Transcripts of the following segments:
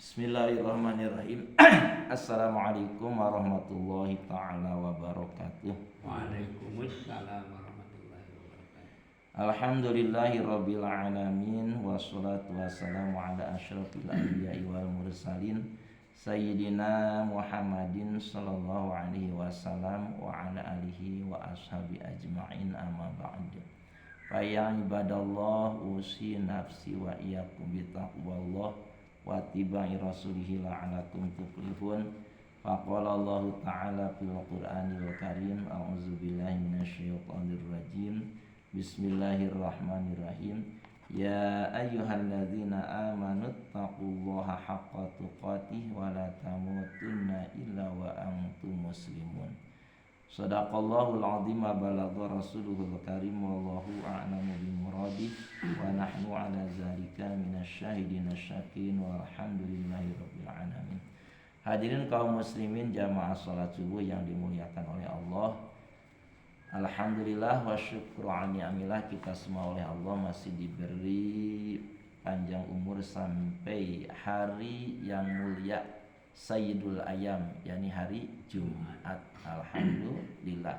Bismillahirrahmanirrahim. Assalamualaikum warahmatullahi ta'ala wabarakatuh. Waalaikumsalam warahmatullahi wabarakatuh. Alhamdulillahi rabbil alamin. Wassalatu wassalamu ala asyrafil anbiya'i wal mursalin Sayyidina Muhammadin sallallahu alaihi wasallam wa ala alihi wa ashabi ajma'in amma ba'd. Fa ya ibadallah usi nafsi wa iyyakum bitaqwallah wa tibai rasulihi la'alakum tuflihun. Faqala Allah ta'ala fil Qur'anil Karim, a'udzubillahi minasyaitonir rajim. Bismillahirrahmanirrahim. Ya ayyuhalladzina amanu taqullaha haqqa tuqatih wa la tamutunna illa wa antum muslimun. Shadaqallahul azim wa balagha rasuluhul karim wallahu a'lamu bimuradih wa nahnu ala zalika minasyahidin asyakirin walhamdulillahi rabbil alamin. Hadirin kaum muslimin jamaah salat subuh yang dimuliakan oleh Allah. Alhamdulillah wa syukru ni'amillah, kita semua oleh Allah masih diberi panjang umur sampai hari yang mulia Sayyidul Ayam, yakni hari Jumat. Alhamdulillah.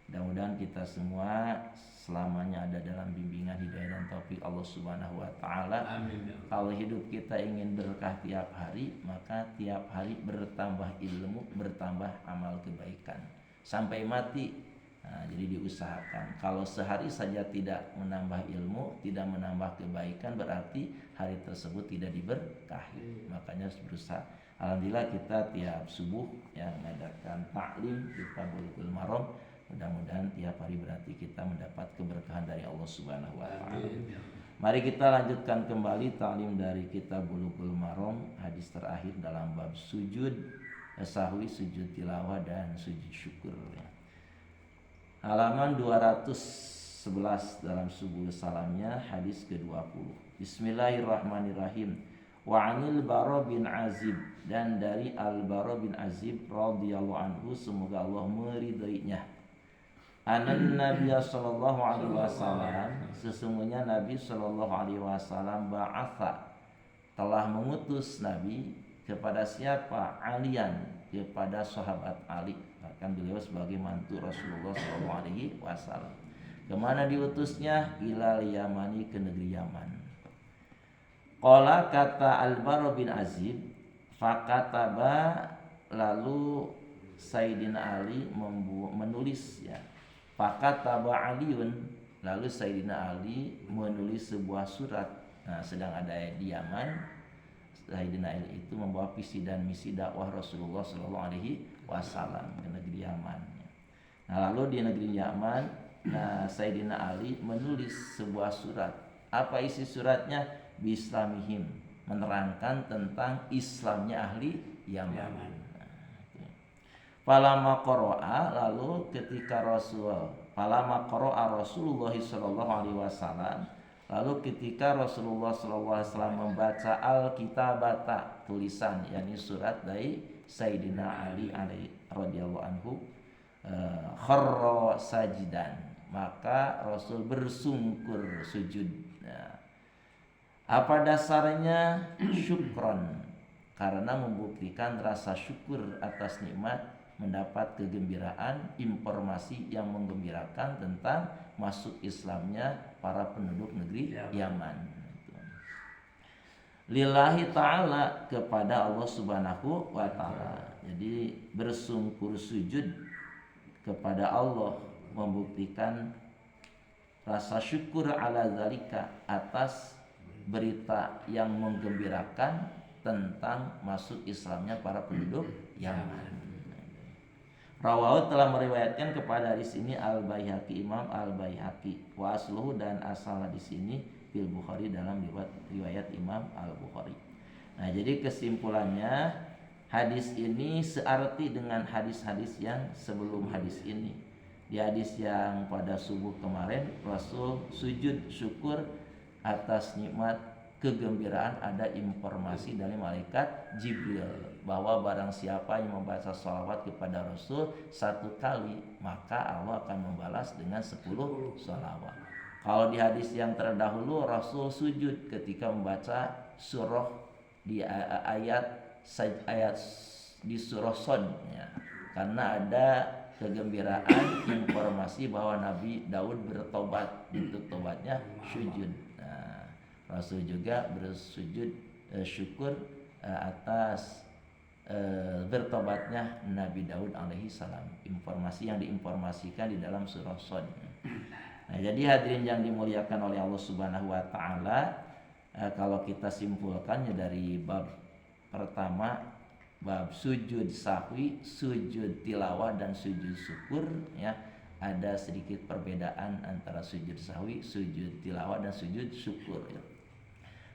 Mudah-mudahan kita semua selamanya ada dalam bimbingan hidayah dan taufik Allah Subhanahu wa taala. Amin. Kalau hidup kita ingin berkah tiap hari, maka tiap hari bertambah ilmu, bertambah amal kebaikan sampai mati. Nah, jadi diusahakan. Kalau sehari saja tidak menambah ilmu, tidak menambah kebaikan, berarti hari tersebut tidak diberkahi. Makanya harus berusaha. Alhamdulillah kita tiap subuh yang mengadakan taklim kita Bulughul Maram. Mudah-mudahan tiap hari berarti kita mendapat keberkahan dari Allah Subhanahu wa taala. Mari kita lanjutkan kembali taklim dari kitab Bulughul Maram, hadis terakhir dalam bab sujud sahwi, sujud tilawah dan sujud syukur. Halaman 211 dalam subuh salamnya, hadis ke-20. Bismillahirrahmanirrahim. Wa 'anil Bara bin Azib, dan dari Al-Bara bin Azib radhiyallahu anhu, semoga Allah meridainya. Anan Nabi sallallahu alaihi wasallam, sesungguhnya Nabi sallallahu alaihi wasallam ba'atha, telah mengutus Nabi kepada siapa? Alian, kepada sahabat Ali. Bahkan beliau sebagai mantu Rasulullah sallallahu alaihi wasallam. Kemana diutusnya? Ilal Yamani, ke negeri Yaman. Qala, kata Al-Bara bin Azib, fakataba, lalu Sayyidina Ali menulis ya. Fakataba Aliun, lalu Sayyidina Ali menulis sebuah surat. Nah, sedang ada di Yaman, Sayyidina Ali itu membawa visi dan misi dakwah Rasulullah sallallahu alaihi wasallam ke negeri Yaman. Nah, lalu di negeri Yaman, Sayyidina Ali menulis sebuah surat. Apa isi suratnya? Bislamihim, menerangkan tentang Islamnya ahli Yaman. Falama qara'a, lalu ketika Falama qara'a Rasulullah sallallahu alaihi wasallam, lalu ketika Rasulullah sallallahu alaihi wasallam membaca al-kitabata, tulisan yakni surat dari Sayyidina Ali radhiyallahu anhu, kharra sajidan, maka Rasul bersungkur sujud. Apa dasarnya? Syukron, karena membuktikan rasa syukur atas nikmat, mendapat kegembiraan, informasi yang menggembirakan tentang masuk Islamnya para penduduk negeri Yaman. Lillahi ta'ala, kepada Allah Subhanahu wa ta'ala. Jadi bersungkur sujud kepada Allah membuktikan rasa syukur ala zalika, atas berita yang menggembirakan tentang masuk Islamnya para penduduk Yaman. Rawahu, telah meriwayatkan kepada hadis ini Al-Baihaqi, Imam Al-Baihaqi, wa asluhu, dan asal hadis ini fil Bukhari, dalam riwayat Imam Al-Bukhari. Nah, jadi kesimpulannya hadis ini searti dengan hadis-hadis yang sebelum hadis ini. Di hadis yang pada subuh kemarin Rasul sujud syukur atas nikmat kegembiraan, ada informasi dari malaikat Jibril bahwa barang siapa yang membaca sholawat kepada Rasul 1 kali, maka Allah akan membalas dengan 10 sholawat. Kalau di hadis yang terdahulu Rasul sujud ketika membaca surah di ayat di surah Shad ya. Karena ada kegembiraan informasi bahwa Nabi Daud bertobat, bentuk tobatnya sujud. Nah, Rasul juga bersujud syukur atas bertobatnya Nabi Daud alaihi salam. Informasi yang diinformasikan di dalam surah Shad. Nah, jadi hadirin yang dimuliakan oleh Allah Subhanahu wa taala, kalau kita simpulkannya dari bab pertama, bab sujud sahwi, sujud tilawah dan sujud syukur ya, ada sedikit perbedaan antara sujud sahwi, sujud tilawah dan sujud syukur ya.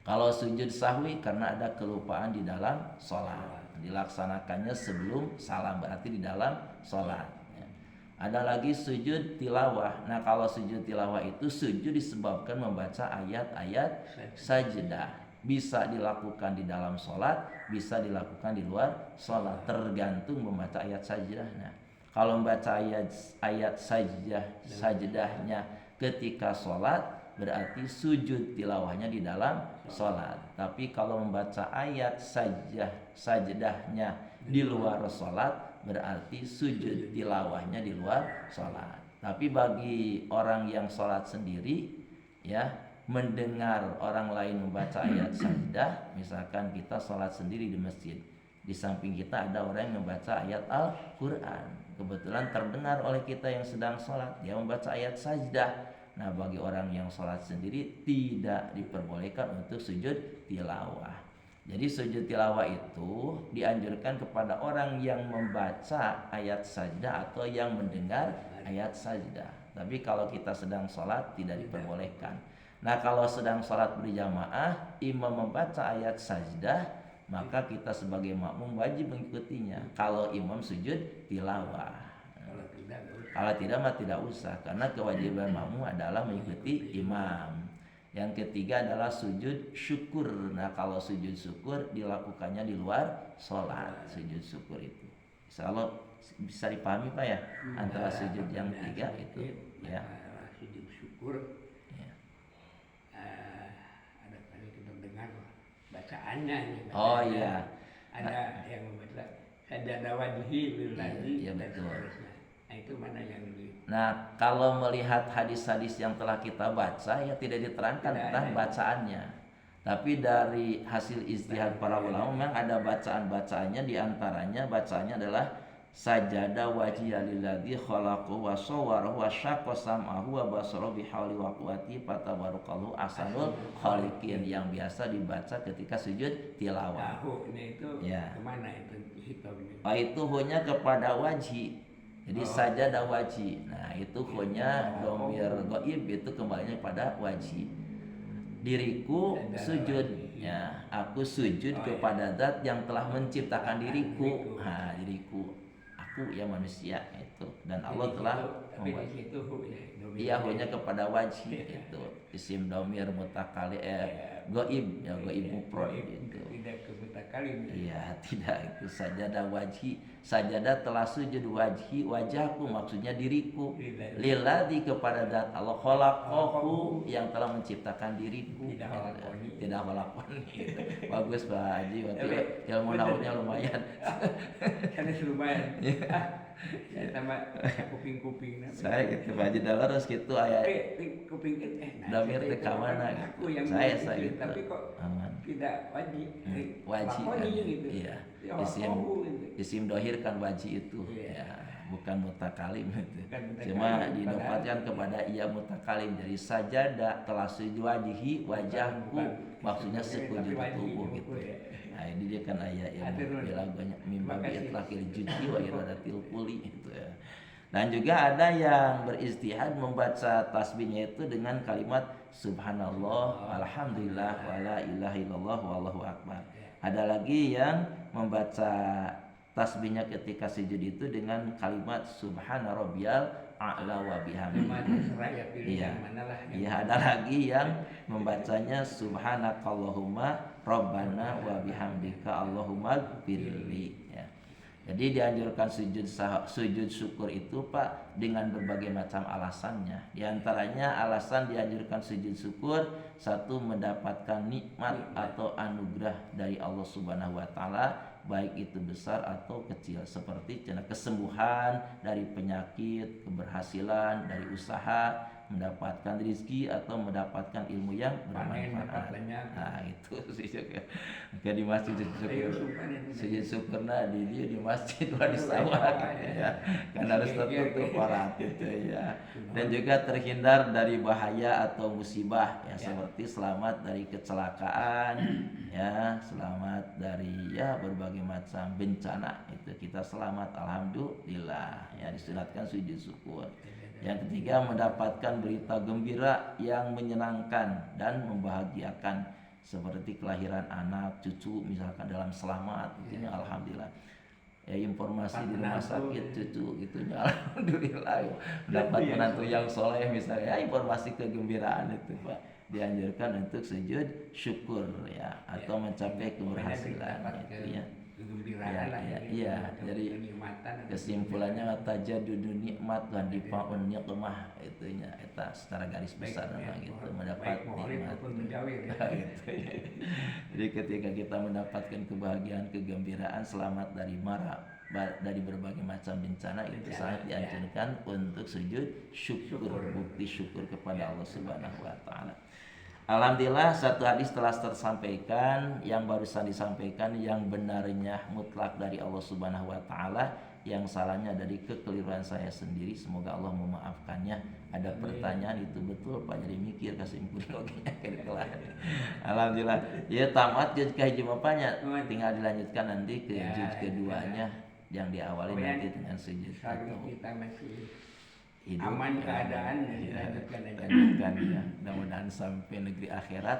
Kalau sujud sahwi karena ada kelupaan di dalam sholat, dilaksanakannya sebelum salam, berarti di dalam sholat ya. Ada lagi sujud tilawah. Nah, kalau sujud tilawah itu sujud disebabkan membaca ayat-ayat sajdah. Bisa dilakukan di dalam sholat, bisa dilakukan di luar sholat, tergantung membaca ayat sajdahnya. Kalau membaca ayat sajdahnya ketika sholat, berarti sujud tilawahnya di dalam sholat. Tapi kalau membaca ayat sajdahnya di luar sholat, berarti sujud tilawahnya di luar sholat. Tapi bagi orang yang sholat sendiri ya, mendengar orang lain membaca ayat sajdah, misalkan kita sholat sendiri di masjid, di samping kita ada orang yang membaca ayat Al-Quran, kebetulan terdengar oleh kita yang sedang sholat, dia membaca ayat sajdah. Nah, bagi orang yang sholat sendiri tidak diperbolehkan untuk sujud tilawah. Jadi sujud tilawah itu dianjurkan kepada orang yang membaca ayat sajdah atau yang mendengar ayat sajdah. Tapi kalau kita sedang sholat tidak diperbolehkan. Nah, kalau sedang sholat berjamaah, imam membaca ayat sajdah, maka kita sebagai makmum wajib mengikutinya. Kalau imam sujud tilawah, kalau tidak mah tidak usah, karena kewajiban makmum adalah mengikuti imam. Yang ketiga adalah sujud syukur. Nah, kalau sujud syukur dilakukannya di luar sholat, sujud syukur itu. Insya Allah bisa dipahami Pak ya, antara sujud yang tiga itu ya. Sujud syukur. Bacaannya oh iya, ada yang membaca sajadah wajhi lillahi iya, dan betul. seterusnya. Nah, itu mana yang lebih? Nah, kalau melihat hadis-hadis yang telah kita baca ya tidak diterangkan tentang bacaannya. Tapi dari hasil ijtihad para ulama memang ada bacaan-bacaannya, di antaranya bacaannya adalah sajada wajhiya lilladzi khalaqahu wa sawwarahu wa syaqqa sam'ahu wa basarahu bihauli wa quwwati fatabarakallahu ahsanul khaliqin, yang biasa dibaca ketika sujud tilawah. Itu ya. Kemana itu hitamnya? Oh, itu hunya kepada wajhi. Jadi sajada wajhi. Nah, itu hunya dhamir ghaib, itu kembalinya pada wajhi. Diriku sujud ya, aku sujud kepada zat yang telah menciptakan diriku. Nah, diriku, aku ya manusia itu, dan Allah telah membuat. Iya, hanya kepada wajib itu isim dhamir mutakali ghaib ya, ghaib mufrad itu. Tidak ke mutakalim. Iya, tidak, itu sajadah wajhi. Sajadah telah sujud wajhi, wajahku maksudnya diriku. Lilladzi kepada zat Allah khalaqahu yang telah menciptakan diriku. Tidak khalaqani. Bagus Pak Haji, waktu ilmu nahunya lumayan. Kan lumayan. Saya tambah kuping-kuping. Saya gitu Pak Haji harus gitu ayat. Kuping Damir ke mana? Saya gitu. Tapi kok tidak wajib. Wajib kan. Gitu. Iya. Isim dohir kan wajib itu. Ya, bukan mutakalim itu. Cuma didapatkan kepada ia mutakalim, dari sajadah telah sujud wajhi, wajahku maksudnya sekujur tubuh gitu. Nah, ini dia kan ayat yang dilagunya mimba bi'atlaqil juz'i wa iradatil kulli itu ya. Dan juga ada yang beristihad membaca tasbihnya itu dengan kalimat subhanallah, alhamdulillah, wala ilaha illallah, wallahu akbar. Ada lagi yang membaca tasbihnya ketika sujud itu dengan kalimat subhana rabbiyal a'la wa bihamdi. Iya. Iya, ada lagi yang membacanya subhanakallahumma rabbana wa bihamdika allahumma gfirli ya. Jadi dianjurkan sujud syukur itu Pak dengan berbagai macam alasannya. Di antaranya alasan dianjurkan sujud syukur, satu, mendapatkan nikmat atau anugerah dari Allah Subhanahu wa taala, baik itu besar atau kecil, seperti kesembuhan dari penyakit, keberhasilan dari usaha, mendapatkan rezeki atau mendapatkan ilmu yang bermanfaat. Nah itu sih kayak di masjid sujud syukur di masjid di sawah ya, kan harus tertutup aurat itu ya, dan juga terhindar dari bahaya atau musibah ya, seperti selamat dari kecelakaan ya, selamat dari ya berbagai macam bencana, itu kita selamat alhamdulillah ya, disunatkan sujud syukur. Yang ketiga, mendapatkan berita gembira yang menyenangkan dan membahagiakan, seperti kelahiran anak, cucu misalkan dalam selamat, itunya alhamdulillah. Ya, informasi di rumah sakit cucu itunya alhamdulillah. Dapat menantu yang soleh misalnya, ya, informasi kegembiraan itu Pak, dianjurkan untuk sujud syukur ya, atau mencapai keberhasilan itu ya. Iya, jadi kesimpulannya tajaddudu nikmat dan dipaun nikmah itunya, eta secara garis besar gitu, mendapat nikmat. Gitu. Jadi ketika kita mendapatkan kebahagiaan, kegembiraan, selamat dari berbagai macam bencana, itu sangat dianjurkan untuk sujud syukur, bukti syukur kepada Allah Subhanahu wa taala. Alhamdulillah, satu hadis telah tersampaikan, yang barusan disampaikan yang benarnya mutlak dari Allah Subhanahu wa taala, yang salahnya dari kekeliruan saya sendiri, semoga Allah memaafkannya. Ada pertanyaan itu betul Pak, jadi mikir kesimpulannya. Alhamdulillah, ya tamat juz kahiji bapaknya, tinggal dilanjutkan nanti ke juz keduanya yang diawali nanti dengan sujud atau hidup, aman keadaan dilanjutkan aja. Ya. Mudah-mudahan sampai negeri akhirat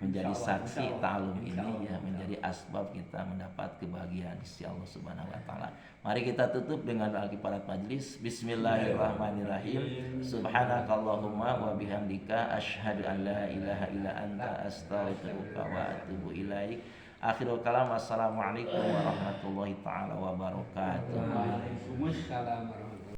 menjadi saksi ta'alum ini ya, menjadi asbab kita mendapat kebahagiaan di sisi Allah Subhanahu wa taala. Mari kita tutup dengan doa kifarat majelis. Bismillahirrahmanirrahim. Subhanakallahumma wa bihamdika asyhadu an la ilaha illa anta astaghfiruka wa atubu ilaik. Akhirul kalam, assalamualaikum warahmatullahi taala wabarakatuh. Waalaikumsalam warahmatullahi